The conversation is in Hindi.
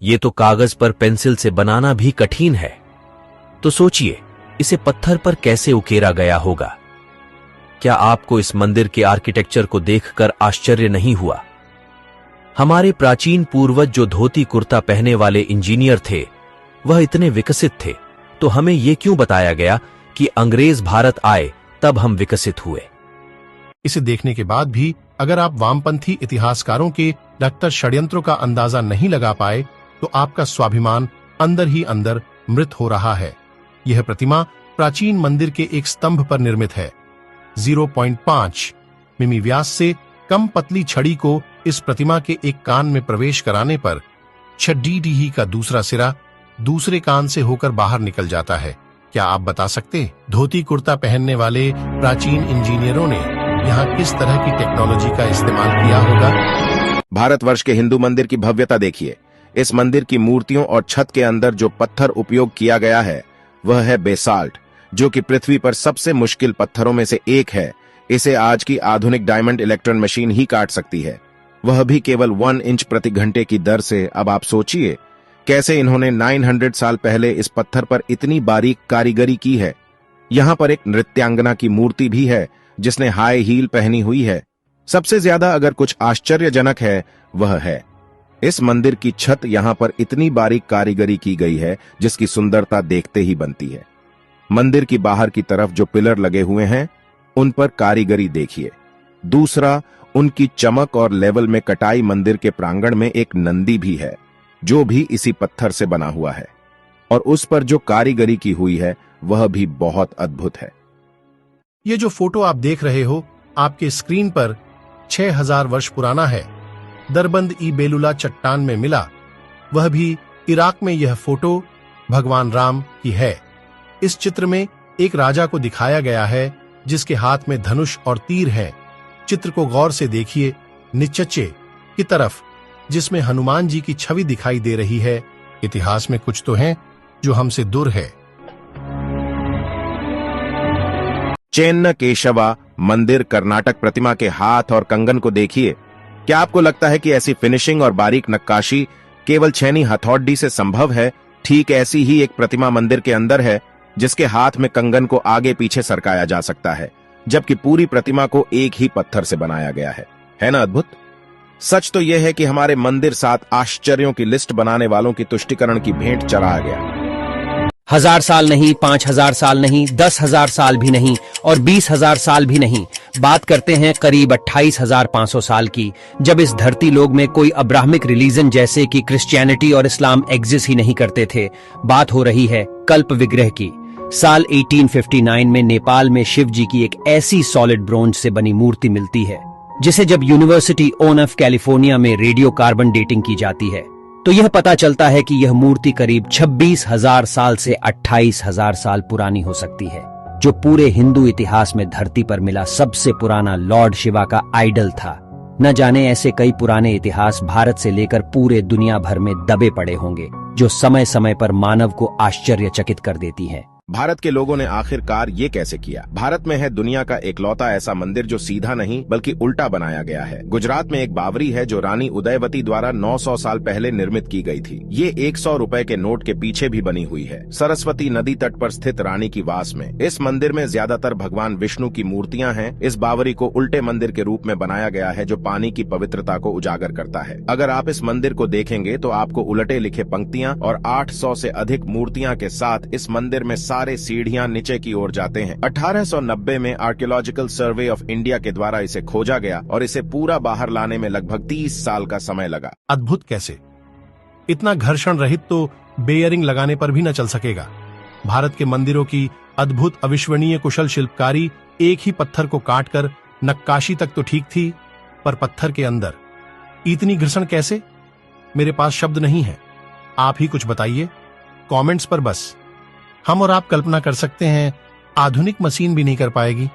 ये तो कागज पर पेंसिल से बनाना भी कठिन है, तो सोचिए इसे पत्थर पर कैसे उकेरा गया होगा। क्या आपको इस मंदिर के आर्किटेक्चर को देखकर आश्चर्य नहीं हुआ? हमारे प्राचीन पूर्वज जो धोती कुर्ता पहने वाले इंजीनियर थे, वह इतने विकसित थे, तो हमें यह क्यों बताया गया कि अंग्रेज भारत आए तब हम विकसित हुए? इसे देखने के बाद भी अगर आप वामपंथी इतिहासकारों के डॉक्टर षड्यंत्रों का अंदाजा नहीं लगा पाए, तो आपका स्वाभिमान अंदर ही अंदर मृत हो रहा है। यह प्रतिमा प्राचीन मंदिर के एक स्तंभ पर निर्मित है। 0.5 मिमी व्यास से कम पतली छड़ी को इस प्रतिमा के एक कान में प्रवेश कराने पर छड़ी का दूसरा सिरा दूसरे कान से होकर बाहर निकल जाता है। क्या आप बता सकते धोती कुर्ता पहनने वाले प्राचीन इंजीनियरों ने यहाँ किस तरह की टेक्नोलॉजी का इस्तेमाल किया होगा? भारतवर्ष के हिंदू मंदिर की भव्यता देखिए। इस मंदिर की मूर्तियों और छत के अंदर जो पत्थर उपयोग किया गया है वह है बेसाल्ट, जो कि पृथ्वी पर सबसे मुश्किल पत्थरों में से एक है। इसे आज की आधुनिक डायमंड इलेक्ट्रॉन मशीन ही काट सकती है, वह भी केवल 1 इंच प्रति घंटे की दर से। अब आप सोचिए कैसे इन्होंने 900 साल पहले इस पत्थर पर इतनी बारीक कारीगरी की है। यहाँ पर एक नृत्यांगना की मूर्ति भी है जिसने हाई हील पहनी हुई है। सबसे ज्यादा अगर कुछ आश्चर्यजनक है वह है इस मंदिर की छत। यहाँ पर इतनी बारीक कारीगरी की गई है जिसकी सुंदरता देखते ही बनती है। मंदिर की बाहर की तरफ जो पिलर लगे हुए हैं उन पर कारीगरी देखिए। दूसरा, उनकी चमक और लेवल में कटाई। मंदिर के प्रांगण में एक नंदी भी है जो भी इसी पत्थर से बना हुआ है, और उस पर जो कारीगरी की हुई है वह भी बहुत अद्भुत है। ये जो फोटो आप देख रहे हो आपके स्क्रीन पर 6000 वर्ष पुराना है। दरबंद ई बेलुला चट्टान में मिला, वह भी इराक में। यह फोटो भगवान राम की है। इस चित्र में एक राजा को दिखाया गया है जिसके हाथ में धनुष और तीर है। चित्र को गौर से देखिए, नीचे की तरफ जिसमें हनुमान जी की छवि दिखाई दे रही है। इतिहास में कुछ तो है जो हमसे दूर है। चेन्न केशवा मंदिर कर्नाटक प्रतिमा के हाथ और कंगन को देखिए। क्या आपको लगता है कि ऐसी फिनिशिंग और बारीक नक्काशी केवल छेनी हथौड़ी से संभव है? ठीक ऐसी ही एक प्रतिमा मंदिर के अंदर है जिसके हाथ में कंगन को आगे पीछे सरकाया जा सकता है, जबकि पूरी प्रतिमा को एक ही पत्थर से बनाया गया है ना अद्भुत? सच तो यह है कि हमारे मंदिर 7 आश्चर्यों की लिस्ट बनाने वालों की तुष्टिकरण की भेंट चढ़ा गया। 1000 साल नहीं, 5000 साल नहीं, 10,000 साल भी नहीं और 20,000 साल भी नहीं। बात करते हैं करीब 28,500 साल की, जब इस धरती लोक में कोई अब्राहमिक रिलीजन जैसे कि क्रिश्चियनिटी और इस्लाम एग्जिस्ट ही नहीं करते थे। बात हो रही है कल्प विग्रह की। साल 1859 में नेपाल में शिव जी की एक ऐसी सॉलिड ब्रोंज से बनी मूर्ति मिलती है जिसे जब यूनिवर्सिटी ऑफ कैलिफोर्निया में रेडियो कार्बन डेटिंग की जाती है तो यह पता चलता है कि यह मूर्ति करीब 26,000 साल से 28,000 साल पुरानी हो सकती है, जो पूरे हिंदू इतिहास में धरती पर मिला सबसे पुराना लॉर्ड शिवा का आइडल था। न जाने ऐसे कई पुराने इतिहास भारत से लेकर पूरे दुनिया भर में दबे पड़े होंगे जो समय समय पर मानव को आश्चर्यचकित कर देती हैं। भारत के लोगों ने आखिरकार ये कैसे किया? भारत में है दुनिया का एकलौता ऐसा मंदिर जो सीधा नहीं बल्कि उल्टा बनाया गया है। गुजरात में एक बावरी है जो रानी उदयवती द्वारा 900 साल पहले निर्मित की गई थी। ये 100 रुपए के नोट के पीछे भी बनी हुई है, सरस्वती नदी तट पर स्थित रानी की वास में। इस मंदिर में ज्यादातर भगवान विष्णु की मूर्तियां हैं। इस बावरी को उल्टे मंदिर के रूप में बनाया गया है जो पानी की पवित्रता को उजागर करता है। अगर आप इस मंदिर को देखेंगे तो आपको उलटे लिखे पंक्तियां और 800 से अधिक मूर्तियां के साथ इस मंदिर में सारे सीढ़ियां नीचे की ओर जाते हैं। 1890 में आर्कियोलॉजिकल सर्वे ऑफ इंडिया के द्वारा इसे खोजा गया और इसे पूरा बाहर लाने में लगभग 30 साल का समय लगा। अद्भुत कैसे? इतना घर्षण रहित तो बेयरिंग लगाने पर भी न चल सकेगा। भारत के मंदिरों की अद्भुत अविश्वनीय कुशल शिल्पकारी एक ही पत्थर को काटकर नक्काशी तक तो ठीक थी, पर पत्थर के अंदर इतनी घर्षण कैसे? मेरे पास शब्द नहीं है, आप ही कुछ बताइए कमेंट्स पर। बस हम और आप कल्पना कर सकते हैं, आधुनिक मशीन भी नहीं कर पाएगी।